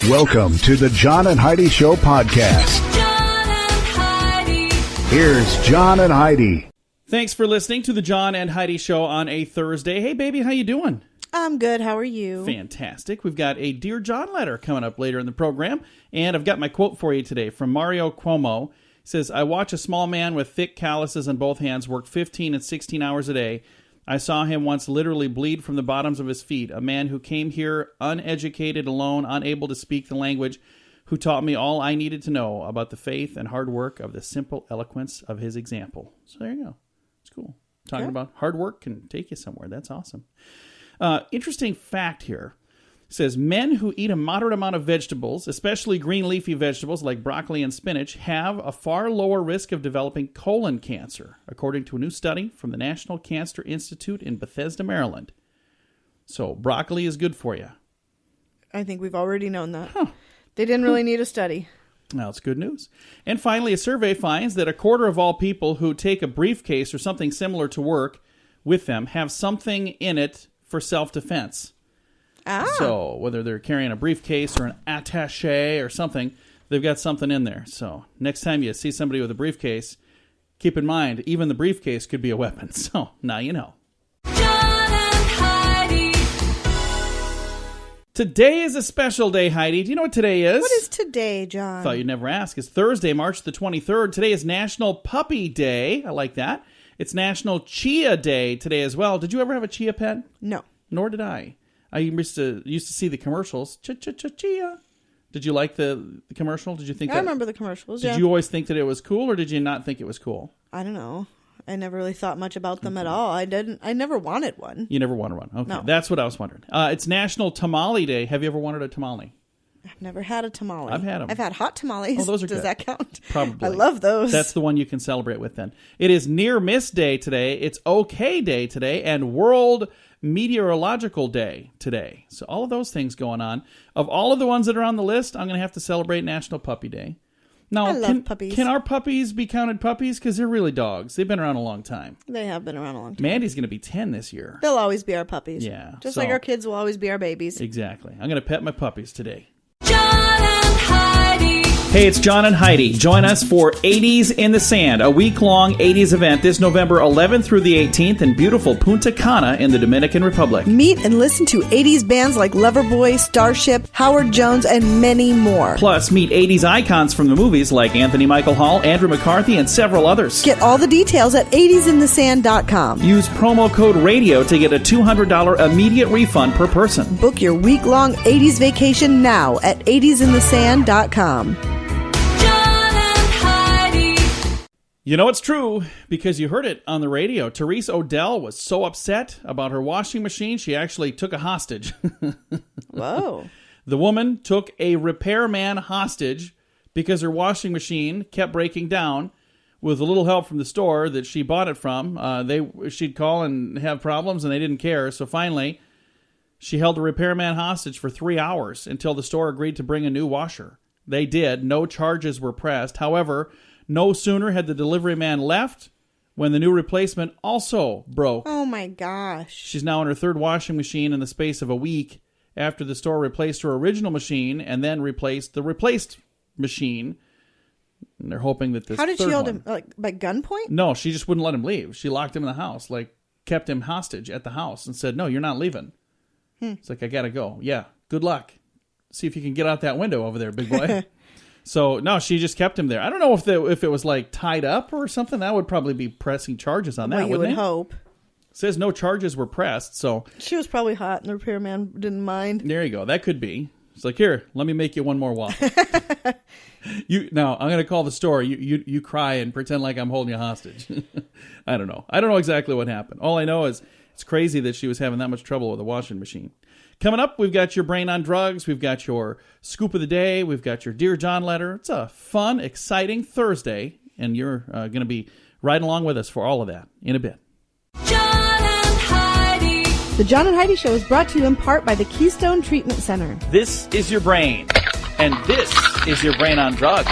Welcome to the John and Heidi Show podcast. John and Heidi. Here's John and Heidi. Thanks for listening to the John and Heidi Show on a Thursday. Hey, baby, how you doing? I'm good. How are you? Fantastic. We've got a Dear John letter coming up later in the program, and I've got my quote for you today from Mario Cuomo. He says, I watch a small man with thick calluses on both hands work 15 and 16 hours a day. I saw him once literally bleed from the bottoms of his feet, a man who came here uneducated, alone, unable to speak the language, who taught me all I needed to know about the faith and hard work of the simple eloquence of his example. So there you go. It's cool. Talking about hard work can take you somewhere. That's awesome. Interesting fact here. It says men who eat a moderate amount of vegetables, especially green leafy vegetables like broccoli and spinach, have a far lower risk of developing colon cancer, according to a new study from the National Cancer Institute in Bethesda, Maryland. So broccoli is good for you. I think we've already known that. They didn't really need a study. Well, it's good news. And finally, a survey finds that a quarter of all people who take a briefcase or something similar to work with them have something in it for self-defense. So whether they're carrying a briefcase or an attaché or something, they've got something in there. So next time you see somebody with a briefcase, keep in mind, even the briefcase could be a weapon. So now you know. John and Heidi. Today is a special day, Heidi. Do you know what today is? What is today, John? Thought you'd never ask. It's Thursday, March the 23rd. Today is National Puppy Day. I like that. It's National Chia Day today as well. Did you ever have a chia pet? No. Nor did I. I used to see the commercials. Chia. Did you like the commercial? Did you think I remember the commercials, Did you always think that it was cool, or did you not think it was cool? I don't know. I never really thought much about them at all. I never wanted one. You never wanted one. Okay, No. That's what I was wondering. It's National Tamale Day. Have you ever wanted a tamale? I've never had a tamale. I've had them. I've had hot tamales. Oh, those are Does good. that count? Probably. I love those. That's the one you can celebrate with then. It is Near Miss Day today. It's OK Day today. And World Meteorological Day today. So all of those things going on. Of all of the ones that are on the list, I'm going to have to celebrate National Puppy Day. Now, I love puppies. Can our puppies be counted puppies? Because they're really dogs. They've been around a long time. They have been around a long time. Mandy's going to be 10 this year. They'll always be our puppies. Yeah, Just so- like our kids will always be our babies. Exactly. I'm going to pet my puppies today. John and Heidi. Hey, it's John and Heidi. Join us for 80s in the Sand, a week-long 80s event this November 11th through the 18th in beautiful Punta Cana in the Dominican Republic. Meet and listen to 80s bands like Loverboy, Starship, Howard Jones, and many more. Plus, meet 80s icons from the movies like Anthony Michael Hall, Andrew McCarthy, and several others. Get all the details at 80sinthesand.com. Use promo code RADIO to get a $200 immediate refund per person. Book your week-long 80s vacation now at 80sinthesand.com. You know it's true because you heard it on the radio. Therese Odell was so upset about her washing machine, she actually took a hostage. Whoa. The woman took a repairman hostage because her washing machine kept breaking down. With a little help from the store that she bought it from, she'd call and have problems, and they didn't care. So finally, she held the repairman hostage for 3 hours until the store agreed to bring a new washer. They did. No charges were pressed. However, no sooner had the delivery man left when the new replacement also broke. Oh my gosh. She's now on her third washing machine in the space of a week after the store replaced her original machine and then replaced the replaced machine. And they're hoping that this How did she third hold one- him? Like by gunpoint? No, she just wouldn't let him leave. She locked him in the house, like kept him hostage at the house and said, no, you're not leaving. It's like, I gotta go. Yeah, good luck. See if you can get out that window over there, big boy. So, no, she just kept him there. I don't know if it was like tied up or something. That would probably be pressing charges on that, Well, you wouldn't would it? hope. It says no charges were pressed, so She was probably hot and the repairman didn't mind. there you go. That could be. It's like, here, let me make you one more waffle. Now, I'm going to call the store. You cry and pretend like I'm holding you hostage. I don't know. I don't know exactly what happened. All I know is it's crazy that she was having that much trouble with a washing machine. Coming up, we've got your Brain on Drugs. We've got your Scoop of the Day. We've got your Dear John letter. It's a fun, exciting Thursday, and you're going to be riding along with us for all of that in a bit. John and Heidi. The John and Heidi Show is brought to you in part by the Keystone Treatment Center. This is your brain, and this is your Brain on Drugs.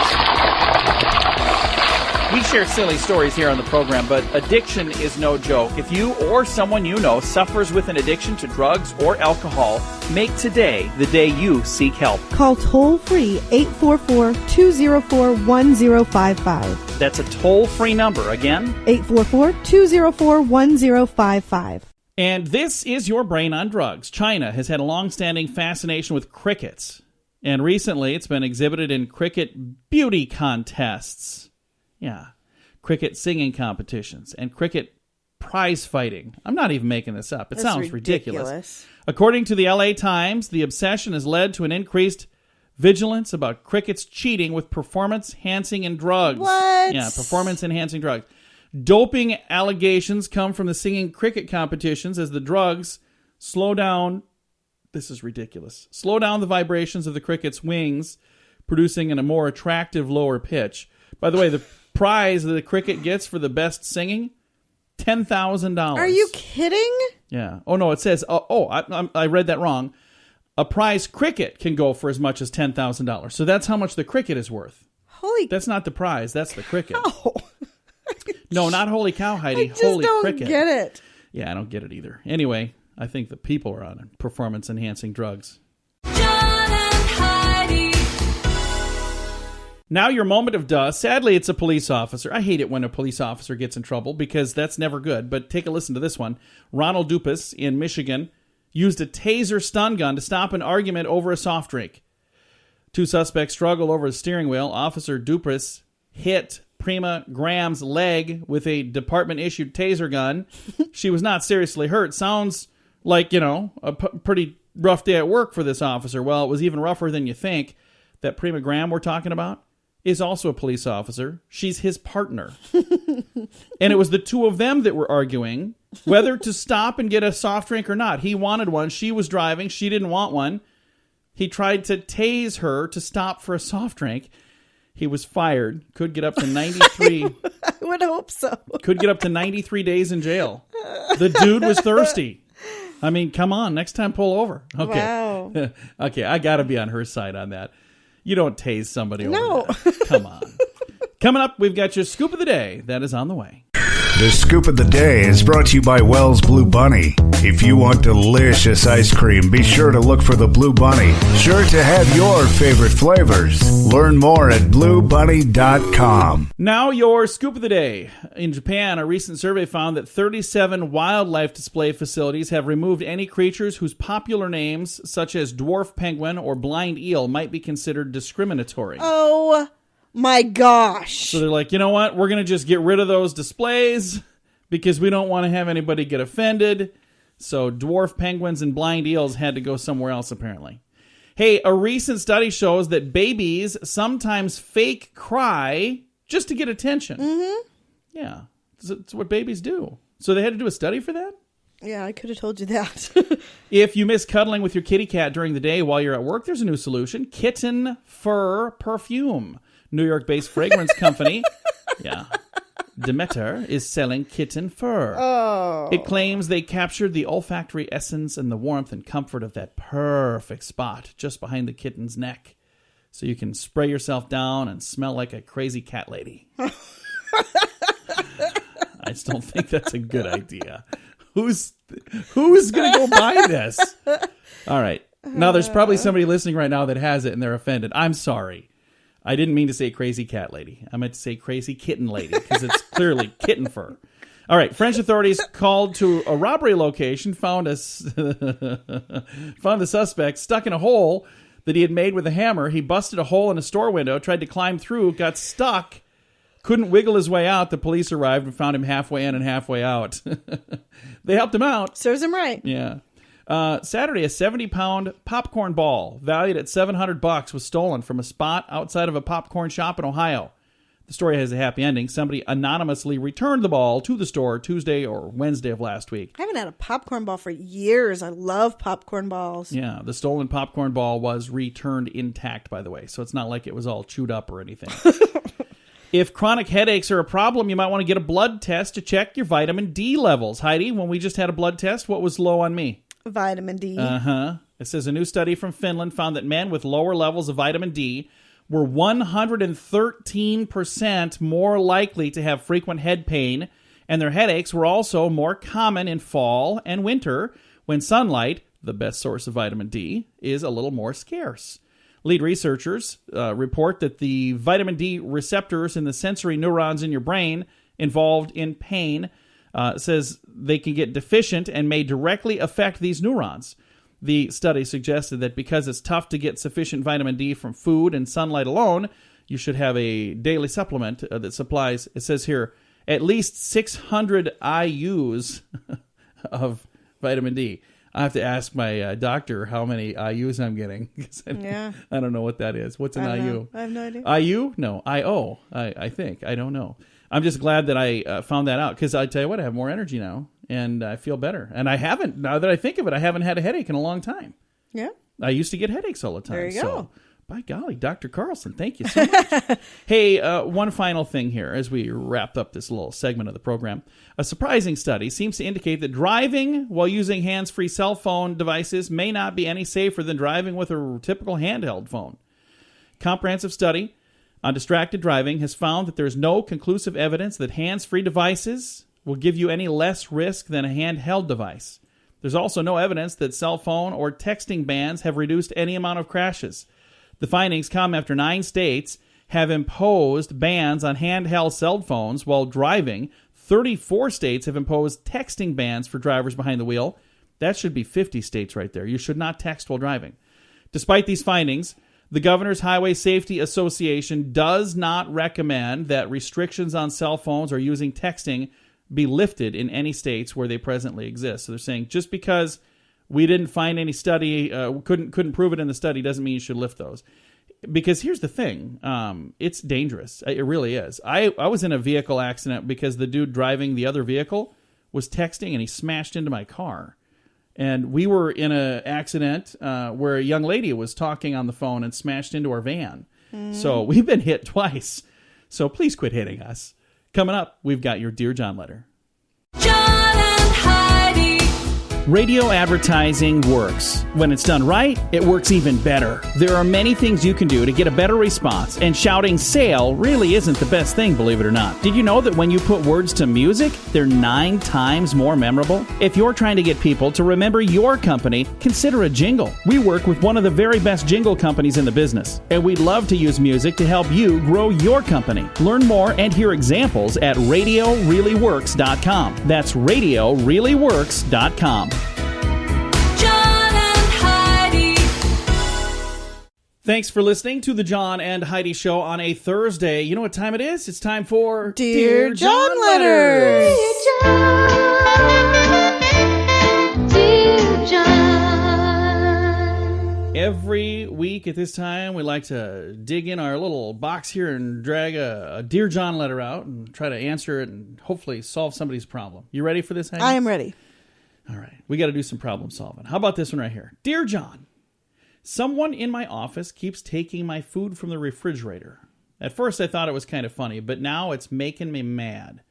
We share silly stories here on the program, but addiction is no joke. If you or someone you know suffers with an addiction to drugs or alcohol, make today the day you seek help. Call toll-free 844-204-1055. That's a toll-free number. Again, 844-204-1055. and this is your brain on drugs. China has had a long-standing fascination with crickets, and recently it's been exhibited in cricket beauty contests. Yeah, cricket singing competitions and cricket prize fighting. I'm not even making this up. It sounds ridiculous. According to the LA Times, the obsession has led to an increased vigilance about crickets cheating with performance-enhancing drugs. What? Yeah, performance-enhancing drugs. Doping allegations come from the singing cricket competitions as the drugs slow down. This is ridiculous. Slow down the vibrations of the cricket's wings, producing a more attractive lower pitch. By the way, the prize that the cricket gets for the best singing, $10,000. Are you kidding? Yeah. Oh, no, it says, I read that wrong. A prize cricket can go for as much as $10,000. So that's how much the cricket is worth. That's not the prize. That's the cricket. Oh. No, not holy cow, Heidi. I just Holy don't cricket. get it. Yeah, I don't get it either. Anyway, I think the people are on performance-enhancing drugs. John and Heidi. Now your moment of duh. Sadly, it's a police officer. I hate it when a police officer gets in trouble because that's never good. But take a listen to this one. Ronald Dupas in Michigan used a taser stun gun to stop an argument over a soft drink. Two suspects struggled over the steering wheel. Officer Dupas hit Prima Graham's leg with a department-issued taser gun. She was not seriously hurt. Sounds like, a pretty rough day at work for this officer. Well, it was even rougher than you think. That Prima Graham we're talking about is also a police officer. She's his partner. And it was the two of them that were arguing whether to stop and get a soft drink or not. He wanted one. She was driving. She didn't want one. He tried to tase her to stop for a soft drink. He was fired. Could get up to 93. I would hope so. Could get up to 93 days in jail. The dude was thirsty. I mean, come on. Next time, pull over. Okay. Wow. Okay, I got to be on her side on that. You don't tase somebody over No. that. Come on. Coming up, we've got your scoop of the day. That is on the way. The Scoop of the Day is brought to you by Wells Blue Bunny. If you want delicious ice cream, be sure to look for the Blue Bunny. Sure to have your favorite flavors. Learn more at bluebunny.com. Now, your scoop of the day. In Japan, a recent survey found that 37 wildlife display facilities have removed any creatures whose popular names, such as dwarf penguin or blind eel, might be considered discriminatory. Oh, my gosh. So they're like, you know what? We're going to just get rid of those displays because we don't want to have anybody get offended. So dwarf penguins and blind eels had to go somewhere else, apparently. Hey, a recent study shows that babies sometimes fake cry just to get attention. Mm-hmm. Yeah, it's what babies do. So they had to do a study for that? Yeah, I could have told you that. If you miss cuddling with your kitty cat during the day while you're at work, there's a new solution. Kitten Fur Perfume. New York-based fragrance company, Demeter, is selling kitten fur. Oh. It claims they captured the olfactory essence and the warmth and comfort of that perfect spot just behind the kitten's neck. So you can spray yourself down and smell like a crazy cat lady. I just don't think that's a good idea. Who's going to go buy this? All right. Now, there's probably somebody listening right now that has it and they're offended. I'm sorry. I didn't mean to say crazy cat lady. I meant to say crazy kitten lady because it's clearly kitten fur. All right. French authorities called to a robbery location, found the suspect stuck in a hole that he had made with a hammer. He busted a hole in a store window, tried to climb through, got stuck, couldn't wiggle his way out. The police arrived and found him halfway in and halfway out. They helped him out. Serves him right. Yeah. Saturday, a 70-pound popcorn ball valued at $700 was stolen from a spot outside of a popcorn shop in Ohio. The story has a happy ending. Somebody anonymously returned the ball to the store Tuesday or Wednesday of last week. I haven't had a popcorn ball for years. I love popcorn balls. Yeah, the stolen popcorn ball was returned intact, by the way, so it's not like it was all chewed up or anything. If chronic headaches are a problem, you might want to get a blood test to check your vitamin D levels. Heidi, when we just had a blood test, what was low on me? Vitamin D. It says a new study from Finland found that men with lower levels of vitamin D were 113% more likely to have frequent head pain, and their headaches were also more common in fall and winter when sunlight, the best source of vitamin D, is a little more scarce. Lead researchers report that the vitamin D receptors in the sensory neurons in your brain involved in pain says they can get deficient and may directly affect these neurons. The study suggested that because it's tough to get sufficient vitamin D from food and sunlight alone, you should have a daily supplement that supplies, it says here, at least 600 IUs of vitamin D. I have to ask my doctor how many IUs I'm getting. I don't know what that is. What's an IU? I have no idea. IU? No, IO, I think. I don't know. I'm just glad that I found that out because I tell you what, I have more energy now and I feel better. And I haven't, now that I think of it, I haven't had a headache in a long time. Yeah. I used to get headaches all the time. There you go. By golly, Dr. Carlson, thank you so much. Hey, one final thing here as we wrap up this little segment of the program. A surprising study seems to indicate that driving while using hands-free cell phone devices may not be any safer than driving with a typical handheld phone. Comprehensive study on distracted driving has found that there is no conclusive evidence that hands-free devices will give you any less risk than a handheld device. There's also no evidence that cell phone or texting bans have reduced any amount of crashes. The findings come after 9 states have imposed bans on handheld cell phones while driving. 34 states have imposed texting bans for drivers behind the wheel. That should be 50 states right there. You should not text while driving. Despite these findings, the Governor's Highway Safety Association does not recommend that restrictions on cell phones or using texting be lifted in any states where they presently exist. So they're saying just because we didn't find any study, couldn't prove it in the study, doesn't mean you should lift those. Because here's the thing, it's dangerous. It really is. I was in a vehicle accident because the dude driving the other vehicle was texting and he smashed into my car. And we were in an accident where a young lady was talking on the phone and smashed into our van. So we've been hit twice. So please quit hitting us. Coming up, we've got your Dear John letter. John and Heidi. Radio advertising works. When it's done right, it works even better. There are many things you can do to get a better response, and shouting sale really isn't the best thing, believe it or not. Did you know that when you put words to music, they're 9 times more memorable? If you're trying to get people to remember your company, consider a jingle. We work with one of the very best jingle companies in the business, and we'd love to use music to help you grow your company. Learn more and hear examples at RadioReallyWorks.com. That's RadioReallyWorks.com. John and Heidi. Thanks for listening to the John and Heidi Show on a Thursday. You know what time it is? It's time for Dear John Letters. Dear John. Every week at this time, we like to dig in our little box here and drag a Dear John letter out and try to answer it and hopefully solve somebody's problem. You ready for this, Heidi? I am ready. All right. We got to do some problem solving. How about this one right here? Dear John, someone in my office keeps taking my food from the refrigerator. At first, I thought it was kind of funny, but now it's making me mad.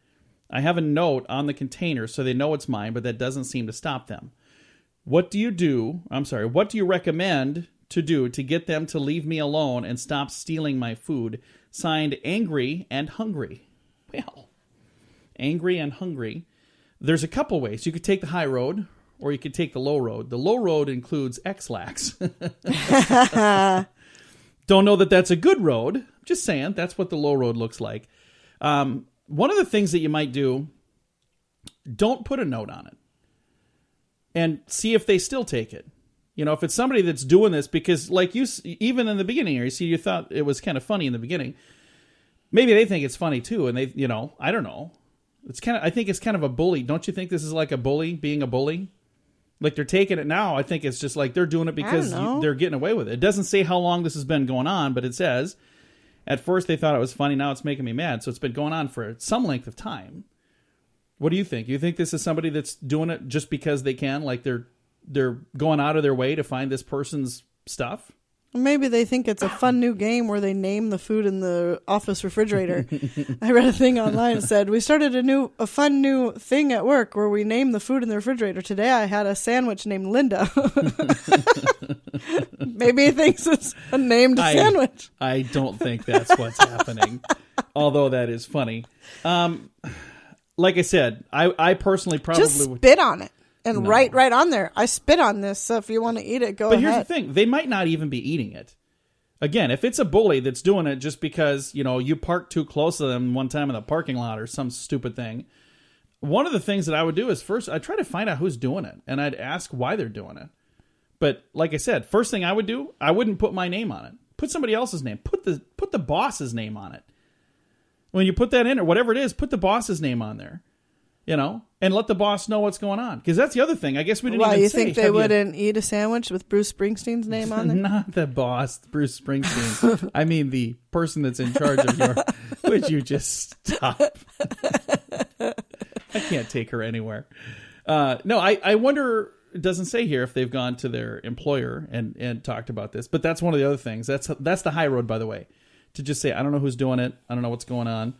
I have a note on the container so they know it's mine, but that doesn't seem to stop them. What do you recommend to do to get them to leave me alone and stop stealing my food? Signed, Angry and Hungry. Well, Angry and Hungry. There's a couple ways. You could take the high road or you could take the low road. The low road includes X-Lax. Don't know that that's a good road. Just saying, that's what the low road looks like. One of the things that you might do, don't put a note on it. And see if they still take it. You know, if it's somebody that's doing this, because like you, even in the beginning here, you thought it was kind of funny in the beginning. Maybe they think it's funny too. And they, I don't know. I think it's kind of a bully. Don't you think this is like a bully being a bully? Like they're taking it now. I think it's just like they're doing it because they're getting away with it. It doesn't say how long this has been going on, but it says at first they thought it was funny. Now it's making me mad. So it's been going on for some length of time. What do you think? You think this is somebody that's doing it just because they can? Like they're going out of their way to find this person's stuff? Maybe they think it's a fun new game where they name the food in the office refrigerator. I read a thing online that said, we started a fun new thing at work where we name the food in the refrigerator. Today I had a sandwich named Linda. Maybe he thinks it's a named sandwich. I don't think that's what's happening, although that is funny. Like I said, I personally probably Just would spit on it. And right on there. I spit on this, so if you want to eat it, go ahead. But here's the thing. They might not even be eating it. Again, if it's a bully that's doing it just because, you parked too close to them one time in the parking lot or some stupid thing, one of the things that I would do is first, I'd try to find out who's doing it, and I'd ask why they're doing it. But like I said, first thing I would do, I wouldn't put my name on it. Put somebody else's name. Put the boss's name on it. When you put that in or whatever it is, put the boss's name on there. And let the boss know what's going on. Because that's the other thing. I guess we didn't even say. You think they wouldn't eat a sandwich with Bruce Springsteen's name on it? Not the boss, Bruce Springsteen. I mean the person that's in charge of your... Would you just stop? I can't take her anywhere. No, I wonder... It doesn't say here if they've gone to their employer and talked about this. But that's one of the other things. That's the high road, by the way. To just say, I don't know who's doing it. I don't know what's going on.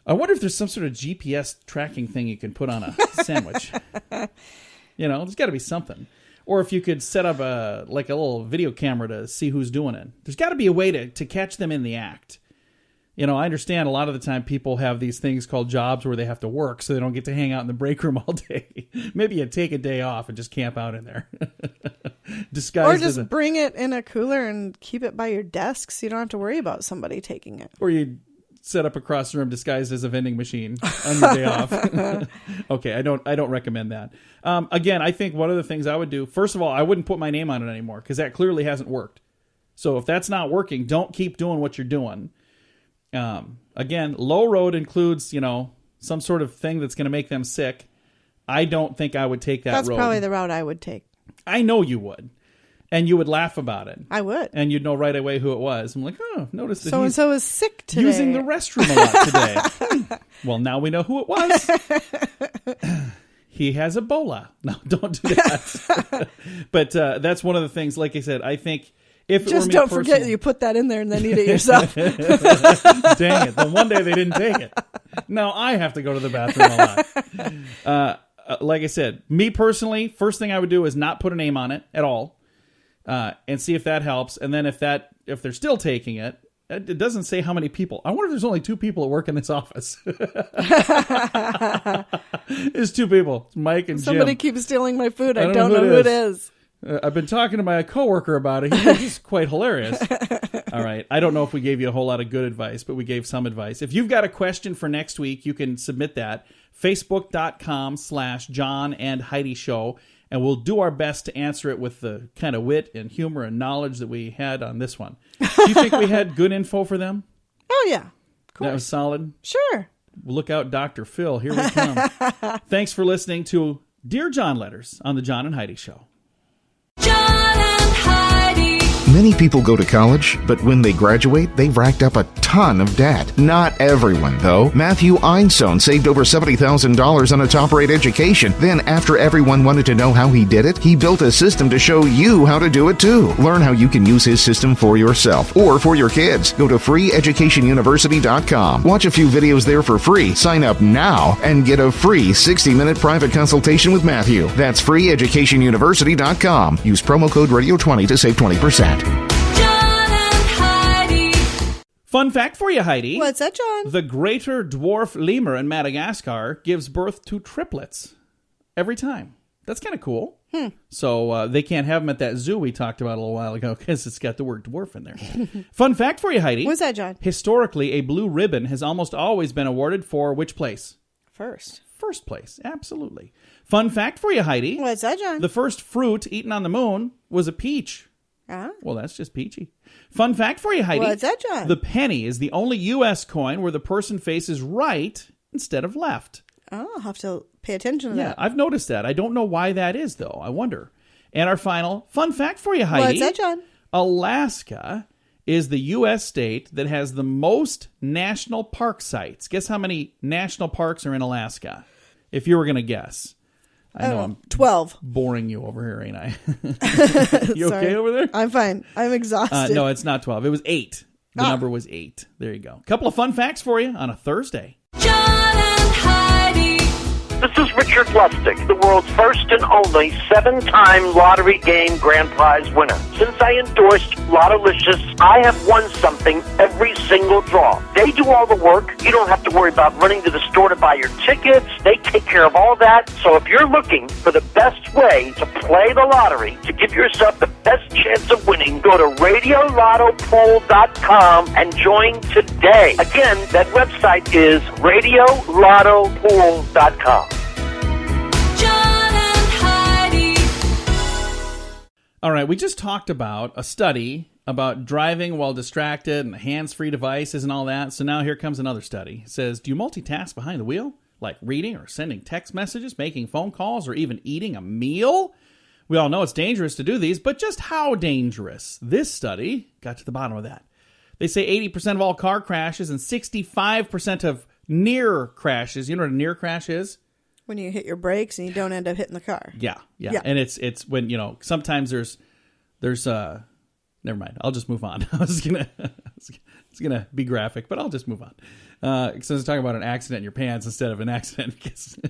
I wonder if there's some sort of GPS tracking thing you can put on a sandwich. There's got to be something. Or if you could set up a little video camera to see who's doing it. There's got to be a way to catch them in the act. I understand a lot of the time people have these things called jobs where they have to work so they don't get to hang out in the break room all day. Maybe you take a day off and just camp out in there. Disguised or just bring it in a cooler and keep it by your desk so you don't have to worry about somebody taking it. Or you set up across the room disguised as a vending machine on your day off. Okay, I don't recommend that. Again, I think one of the things I would do, first of all, I wouldn't put my name on it anymore because that clearly hasn't worked. So if that's not working, don't keep doing what you're doing. Again, low road includes, some sort of thing that's going to make them sick. I don't think I would take that road. That's probably the route I would take. I know you would. And you would laugh about it. I would. And you'd know right away who it was. I'm like, notice that so-and-so is sick today. Using the restroom a lot today. Well, now we know who it was. He has Ebola. No, don't do that. But that's one of the things, like I said, I think if it were me Just don't forget you put that in there and then eat it yourself. Dang it. Then one day they didn't take it. Now I have to go to the bathroom a lot. Like I said, me personally, first thing I would do is not put a name on it at all. And see if that helps. And then if they're still taking it, it doesn't say how many people. I wonder if there's only 2 people that work in this office. There's 2 people. It's Mike and Jim. Somebody keeps stealing my food. I don't know who it is. I've been talking to my coworker about it. He's quite hilarious. All right. I don't know if we gave you a whole lot of good advice, but we gave some advice. If you've got a question for next week, you can submit that. Facebook.com/John and Heidi Show. And we'll do our best to answer it with the kind of wit and humor and knowledge that we had on this one. Do you think we had good info for them? Oh, yeah. Of course. That was solid? Sure. Look out, Dr. Phil. Here we come. Thanks for listening to Dear John Letters on the John and Heidi Show. John and Heidi. Many people go to college, but when they graduate, they've racked up a ton of debt. Not everyone, though. Matthew Einstone saved over $70,000 on a top-rate education. Then, after everyone wanted to know how he did it, he built a system to show you how to do it, too. Learn how you can use his system for yourself or for your kids. Go to freeeducationuniversity.com. Watch a few videos there for free. Sign up now and get a free 60-minute private consultation with Matthew. That's freeeducationuniversity.com. Use promo code Radio20 to save 20%. John and Heidi. Fun fact for you, Heidi. What's that, John? The greater dwarf lemur in Madagascar gives birth to triplets every time. That's kind of cool. So they can't have them at that zoo we talked about a little while ago because it's got the word dwarf in there. Fun fact for you, Heidi. What's that, John? Historically, a blue ribbon has almost always been awarded for which place? First place, absolutely. Fun fact for you, Heidi. What's that, John? The first fruit eaten on the moon was a peach. Well, that's just peachy. Fun fact for you, Heidi. What's that, John? The penny is the only U.S. coin where the person faces right instead of left. Oh, I'll have to pay attention to that. I've noticed that. I don't know why that is, though. I wonder. And our final fun fact for you, Heidi. What's that, John? Alaska is the U.S. state that has the most national park sites. Guess how many national parks are in Alaska, if you were going to guess. I know I'm 12. boring you over here, ain't I? You Sorry. okay over there? I'm fine. I'm exhausted. No, it's not 12. It was 8. The number was 8. There you go. A couple of fun facts for you on a Thursday. John and Heidi. This is Richard Lustig, the world's first and only 7-time lottery game grand prize winner. Since I endorsed Lottolicious, I have won something every single draw. They do all the work. You don't have to worry about running to the store to buy your tickets. They take care of all that. So if you're looking for the best way to play the lottery, to give yourself the best chance of winning, go to radiolottopool.com and join today. Again, that website is radiolottopool.com. John and Heidi. All right, we just talked about a study about driving while distracted and hands-free devices and all that. So now here comes another study. It says, do you multitask behind the wheel? Like reading or sending text messages, making phone calls, or even eating a meal? We all know it's dangerous to do these, but just how dangerous? This study got to the bottom of that. They say 80% of all car crashes and 65% of near crashes. You know what a near crash is? When you hit your brakes and you don't end up hitting the car. Yeah. And it's when, sometimes there's never mind. I'll just move on. It's gonna be graphic, but I'll just move on. Because I was talking about an accident in your pants instead of an accident.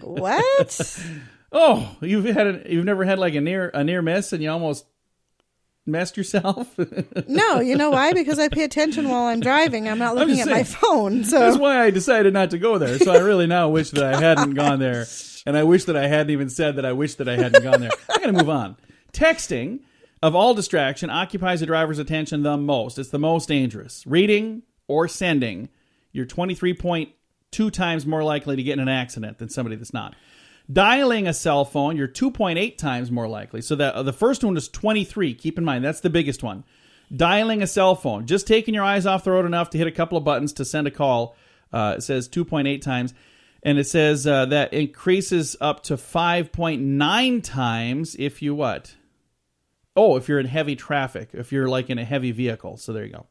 What? Oh, you've never had like a near miss and you almost messed yourself? No, you know why? Because I pay attention while I'm driving. I'm not looking at my phone. So that's why I decided not to go there. So I really now wish that I hadn't gone there. And I wish that I hadn't even said that I wish that I hadn't gone there. I gotta move on. Texting, of all distraction, occupies the driver's attention the most. It's the most dangerous. Reading or sending, you're 23.2 times more likely to get in an accident than somebody that's not. Dialing a cell phone, you're 2.8 times more likely. So the first one is 23. Keep in mind, that's the biggest one. Dialing a cell phone, just taking your eyes off the road enough to hit a couple of buttons to send a call, it says 2.8 times. And it says that increases up to 5.9 times if you what? Oh, if you're in heavy traffic, if you're like in a heavy vehicle. So there you go.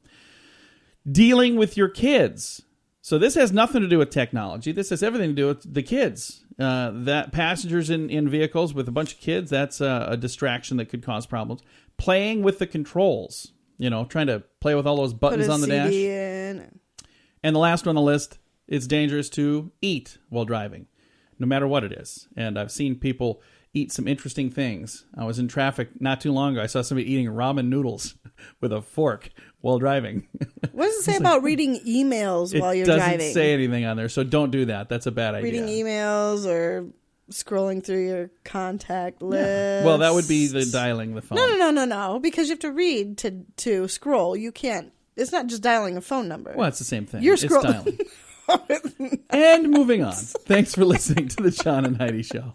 Dealing with your kids. So this has nothing to do with technology. This has everything to do with the kids. That passengers in vehicles with a bunch of kids, that's a distraction that could cause problems. Playing with the controls, trying to play with all those buttons on the dash. And the last one on the list, it's dangerous to eat while driving, no matter what it is. And I've seen people eat some interesting things. I was in traffic not too long ago. I saw somebody eating ramen noodles with a fork while driving. What does it say about reading emails while you're driving? It doesn't say anything on there, so don't do that. That's a bad idea. Reading emails or scrolling through your contact list. Yeah. Well, that would be the dialing the phone. No. Because you have to read to scroll. You can't. It's not just dialing a phone number. Well, it's the same thing. You're It's scrolling. dialing. And moving on. Thanks for listening to the John and Heidi Show.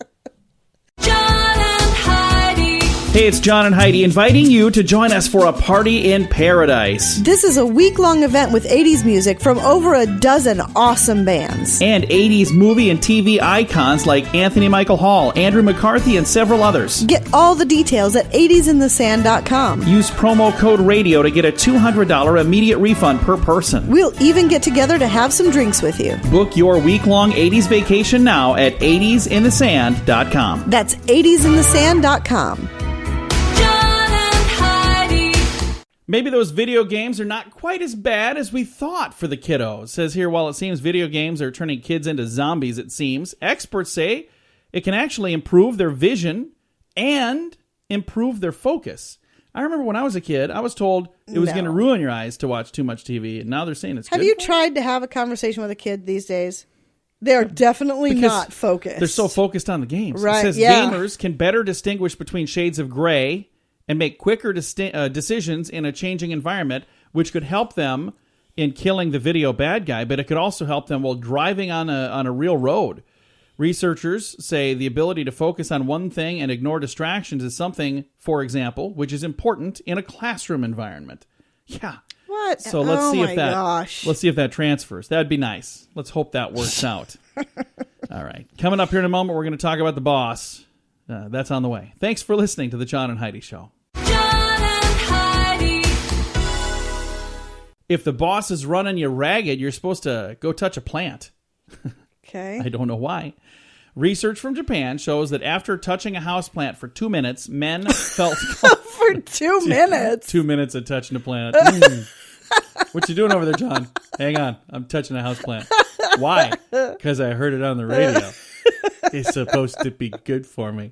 John and Heidi. Hey, it's John and Heidi inviting you to join us for a party in paradise. This is a week-long event with 80s music from over a dozen awesome bands. And 80s movie and TV icons like Anthony Michael Hall, Andrew McCarthy, and several others. Get all the details at 80sinthesand.com. Use promo code RADIO to get a $200 immediate refund per person. We'll even get together to have some drinks with you. Book your week-long 80s vacation now at 80sinthesand.com. That's 80sinthesand.com. Maybe those video games are not quite as bad as we thought for the kiddos. It says here, while it seems video games are turning kids into zombies, it seems, experts say it can actually improve their vision and improve their focus. I remember when I was a kid, I was told it was going to ruin your eyes to watch too much TV, and now they're saying it's good. Have you tried to have a conversation with a kid these days? They're definitely not focused. They're so focused on the games. Right, it says gamers can better distinguish between shades of gray and make quicker decisions in a changing environment, which could help them in killing the video bad guy, but it could also help them while driving on a real road. Researchers say the ability to focus on one thing and ignore distractions is something, for example, which is important in a classroom environment. Yeah. What? So let's see if that transfers. That'd be nice. Let's hope that works out. All right. Coming up here in a moment, we're going to talk about the boss. That's on the way. Thanks for listening to the John and Heidi Show. John and Heidi. If the boss is running you ragged, you're supposed to go touch a plant. Okay. I don't know why. Research from Japan shows that after touching a houseplant for 2 minutes, men felt For 2 minutes. 2 minutes of touching a plant. What you doing over there, John? Hang on, I'm touching a houseplant. Why? Because I heard it on the radio. It's supposed to be good for me.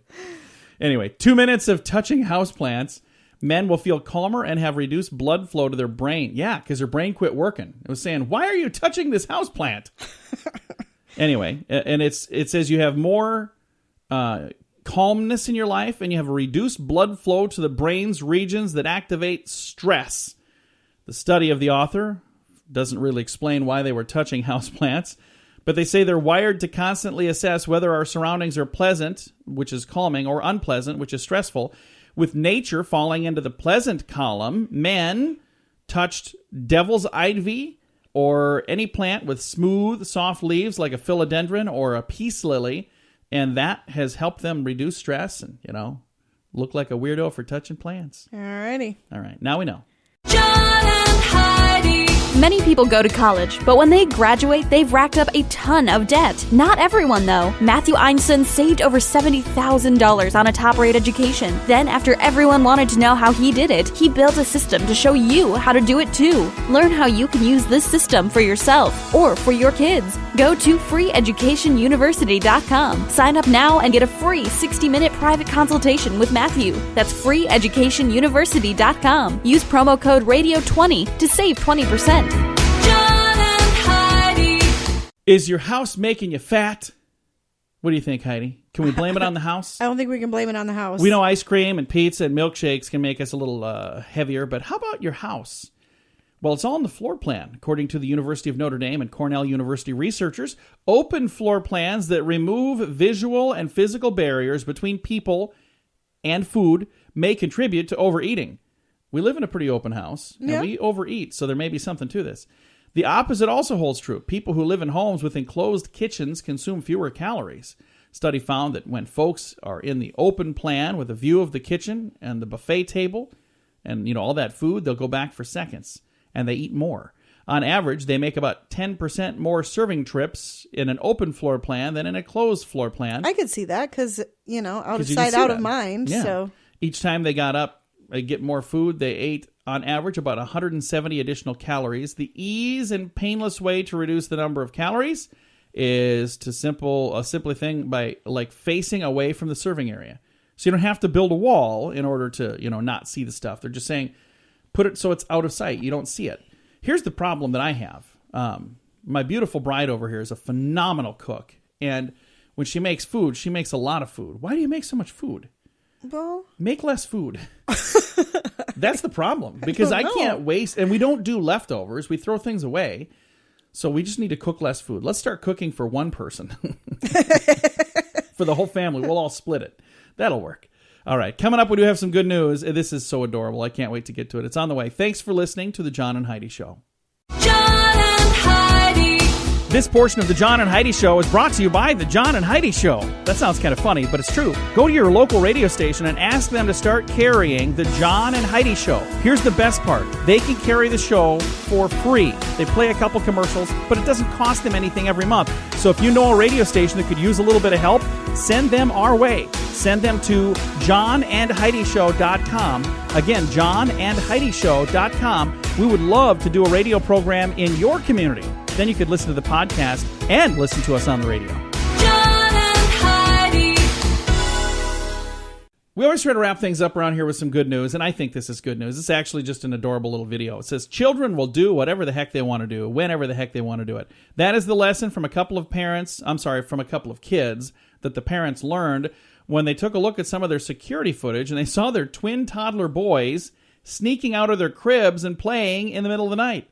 Anyway, 2 minutes of touching houseplants, men will feel calmer and have reduced blood flow to their brain. Yeah, because their brain quit working. It was saying, why are you touching this houseplant? Anyway, and it says you have more calmness in your life, and you have a reduced blood flow to the brain's regions that activate stress. The study of the author doesn't really explain why they were touching houseplants, but they say they're wired to constantly assess whether our surroundings are pleasant, which is calming, or unpleasant, which is stressful. With nature falling into the pleasant column, men touched devil's ivy or any plant with smooth, soft leaves like a philodendron or a peace lily, and that has helped them reduce stress and, look like a weirdo for touching plants. Alrighty. All right, now we know. John and Heidi. Many people go to college, but when they graduate, they've racked up a ton of debt. Not everyone, though. Matthew Einstein saved over $70,000 on a top-rate education. Then, after everyone wanted to know how he did it, he built a system to show you how to do it too. Learn how you can use this system for yourself or for your kids. Go to freeeducationuniversity.com. Sign up now and get a free 60-minute private consultation with Matthew. That's freeeducationuniversity.com. Use promo code RADIO20 to save 20%. John and Heidi. Is your house making you fat? What do you think, Heidi? Can we blame it on the house? I don't think we can blame it on the house. We know ice cream and pizza and milkshakes can make us a little heavier, but how about your house? Well, it's all in the floor plan. According to the University of Notre Dame and Cornell University researchers, open floor plans that remove visual and physical barriers between people and food may contribute to overeating. We live in a pretty open house, and we overeat, so there may be something to this. The opposite also holds true. People who live in homes with enclosed kitchens consume fewer calories. Study found that when folks are in the open plan with a view of the kitchen and the buffet table and all that food, they'll go back for seconds, and they eat more. On average, they make about 10% more serving trips in an open floor plan than in a closed floor plan. I could see that because, out of you can sight, see out that. of mind. Yeah. So Each time they got up, they get more food. They ate, on average, about 170 additional calories. The ease and painless way to reduce the number of calories is a simple thing by facing away from the serving area. So you don't have to build a wall in order to, not see the stuff. They're just saying, put it so it's out of sight. You don't see it. Here's the problem that I have. My beautiful bride over here is a phenomenal cook. And when she makes food, she makes a lot of food. Why do you make so much food? well, Make less food. That's the problem, because I can't waste, and we don't do leftovers. We throw things away. So we just need to cook less food. Let's start cooking for one person. For the whole family. We'll all split it. That'll work. All right. Coming up, we do have some good news. This is so adorable. I can't wait to get to it. It's on the way. Thanks for listening to the John and Heidi Show. John and Heidi. This portion of the John and Heidi Show is brought to you by the John and Heidi Show. That sounds kind of funny, but it's true. Go to your local radio station and ask them to start carrying the John and Heidi Show. Here's the best part. They can carry the show for free. They play a couple commercials, but it doesn't cost them anything every month. So if you know a radio station that could use a little bit of help, send them our way. Send them to johnandheidishow.com. Again, johnandheidishow.com. We would love to do a radio program in your community. Then you could listen to the podcast and listen to us on the radio. John and Heidi. We always try to wrap things up around here with some good news, and I think this is good news. It's actually just an adorable little video. It says, children will do whatever the heck they want to do, whenever the heck they want to do it. That is the lesson from a couple of kids that the parents learned when they took a look at some of their security footage, and they saw their twin toddler boys sneaking out of their cribs and playing in the middle of the night.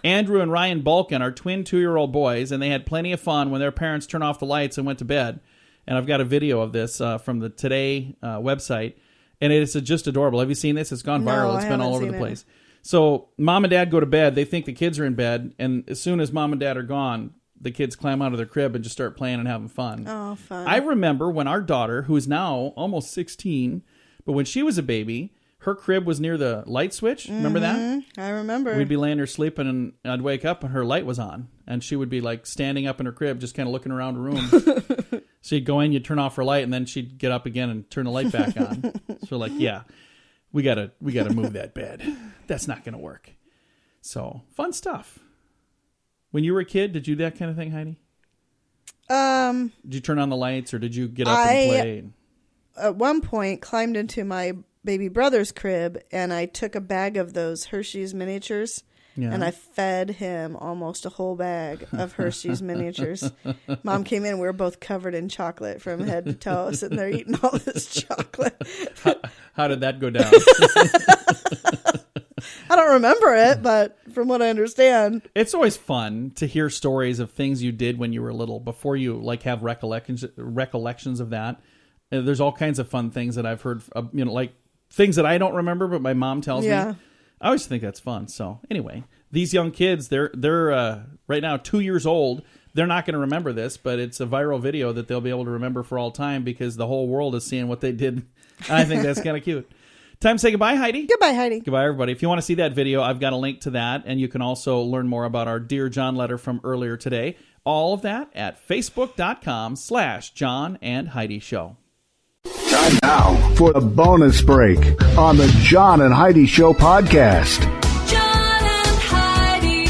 Andrew and Ryan Balkin are twin 2-year-old boys, and they had plenty of fun when their parents turned off the lights and went to bed. And I've got a video of this from the Today website, and it is just adorable. Have you seen this? It's gone viral. It's been all over the place. So mom and dad go to bed. They think the kids are in bed, and as soon as mom and dad are gone, the kids climb out of their crib and just start playing and having fun. oh, fun. I remember when our daughter, who is now almost 16, but when she was a baby, her crib was near the light switch. Remember that? I remember. We'd be laying there sleeping, and I'd wake up and her light was on, and she would be like standing up in her crib, just kind of looking around the room. So you'd go in, you'd turn off her light, and then she'd get up again and turn the light back on. So like, yeah, we gotta move that bed. That's not gonna work. So fun stuff. When you were a kid, did you do that kind of thing, Heidi? Did you turn on the lights, or did you get up and play? At one point, climbed into my baby brother's crib, and I took a bag of those Hershey's miniatures. Yeah. And I fed him almost a whole bag of Hershey's miniatures. Mom came in. We were both covered in chocolate from head to toe, sitting there eating all this chocolate. How did that go down? I don't remember it, but from what I understand. It's always fun to hear stories of things you did when you were little before you like have recollections of that. There's all kinds of fun things that I've heard, like things that I don't remember, but my mom tells me. I always think that's fun. So anyway, these young kids, they're right now 2 years old. They're not going to remember this, but it's a viral video that they'll be able to remember for all time because the whole world is seeing what they did. I think that's kind of cute. Time to say goodbye, Heidi. Goodbye, Heidi. Goodbye, everybody. If you want to see that video, I've got a link to that, and you can also learn more about our Dear John letter from earlier today. All of that at facebook.com/John and Heidi Show. Time now for the bonus break on the John and Heidi Show podcast. John and Heidi.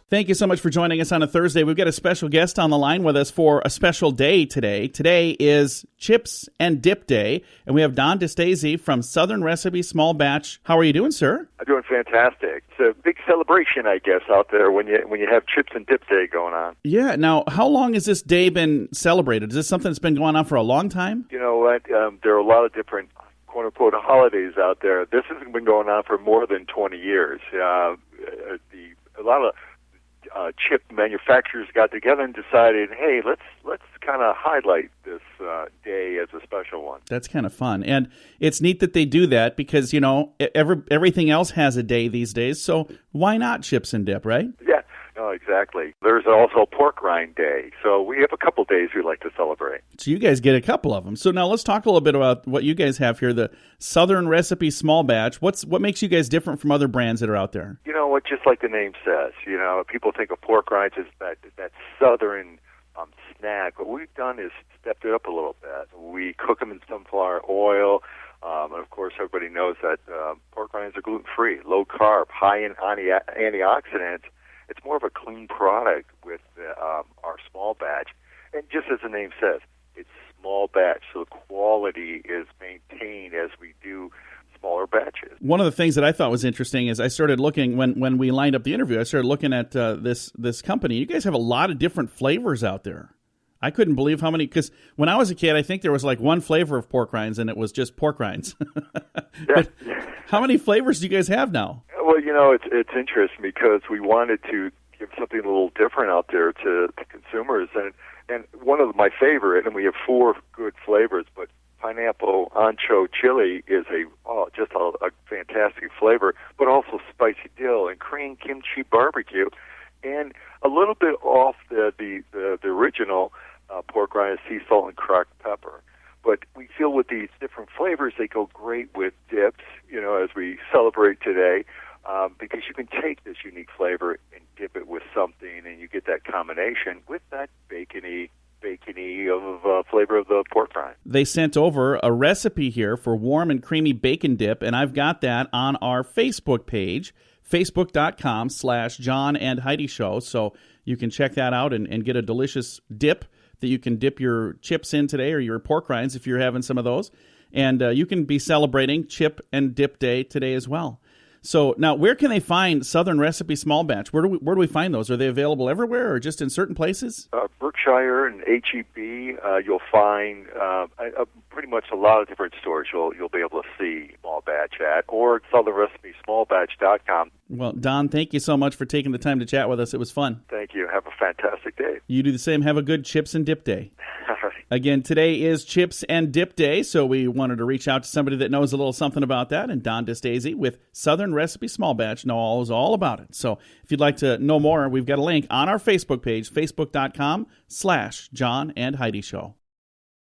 Thank you so much for joining us on a Thursday. We've got a special guest on the line with us for a special day today. Today is Chips and Dip Day, and we have Don Ditzhazy from Southern Recipe Small Batch. How are you doing, sir? I'm doing fantastic. It's a big celebration, I guess, out there when you have Chips and Dip Day going on. Yeah. Now, how long has this day been celebrated? Is this something that's been going on for a long time? You know what? There are a lot of different quote-unquote holidays out there. This has been going on for more than 20 years. A lot of chip manufacturers got together and decided, hey, let's kind of highlight this day as a special one. That's kind of fun. And it's neat that they do that because, everything else has a day these days. So why not chips and dip, right? Yeah, no, exactly. There's also Pork Rind Day. So we have a couple days we like to celebrate. So you guys get a couple of them. So now let's talk a little bit about what you guys have here, the Southern Recipe Small Batch. What makes you guys different from other brands that are out there? You know what? Just like the name says, people think of pork rinds as that southern snack. What we've done is stepped it up a little bit. We cook them in sunflower oil, and of course, everybody knows that pork rinds are gluten-free, low carb, high in antioxidants. It's more of a clean product with our small batch, and just as the name says, it's small batch, so the quality is maintained as we do smaller batches. One of the things that I thought was interesting is I started looking, when we lined up the interview, I started looking at this company. You guys have a lot of different flavors out there. I couldn't believe how many, because when I was a kid, I think there was like one flavor of pork rinds, and it was just pork rinds. But how many flavors do you guys have now? Well, it's interesting because we wanted to give something a little different out there to consumers, and one of my favorite, and we have 4 good flavors, but pineapple ancho chili is just a fantastic flavor, but also spicy dill and Korean kimchi barbecue, and a little bit off the original pork rind, sea salt and cracked pepper. But we feel with these different flavors, they go great with dips, as we celebrate today, because you can take this unique flavor and dip it with something, and you get that combination with that bacony of flavor of the pork rind. They sent over a recipe here for warm and creamy bacon dip, and I've got that on our Facebook page, facebook.com/John and Heidi Show. So you can check that out and get a delicious dip that you can dip your chips in today, or your pork rinds if you're having some of those. And you can be celebrating Chip and Dip Day today as well. So now, where can they find Southern Recipe Small Batch? Where do we find those? Are they available everywhere or just in certain places? Berkshire and H-E-B, you'll find pretty much a lot of different stores you'll be able to see Small Batch at, or southernrecipesmallbatch.com. Well, Don, thank you so much for taking the time to chat with us. It was fun. Thank you. Have a fantastic day. You do the same. Have a good Chips and Dip Day. Again, today is Chips and Dip Day, so we wanted to reach out to somebody that knows a little something about that, and Don Ditzhazy with Southern Recipe Small Batch knows all about it. So if you'd like to know more, we've got a link on our Facebook page, facebook.com/John and Heidi Show.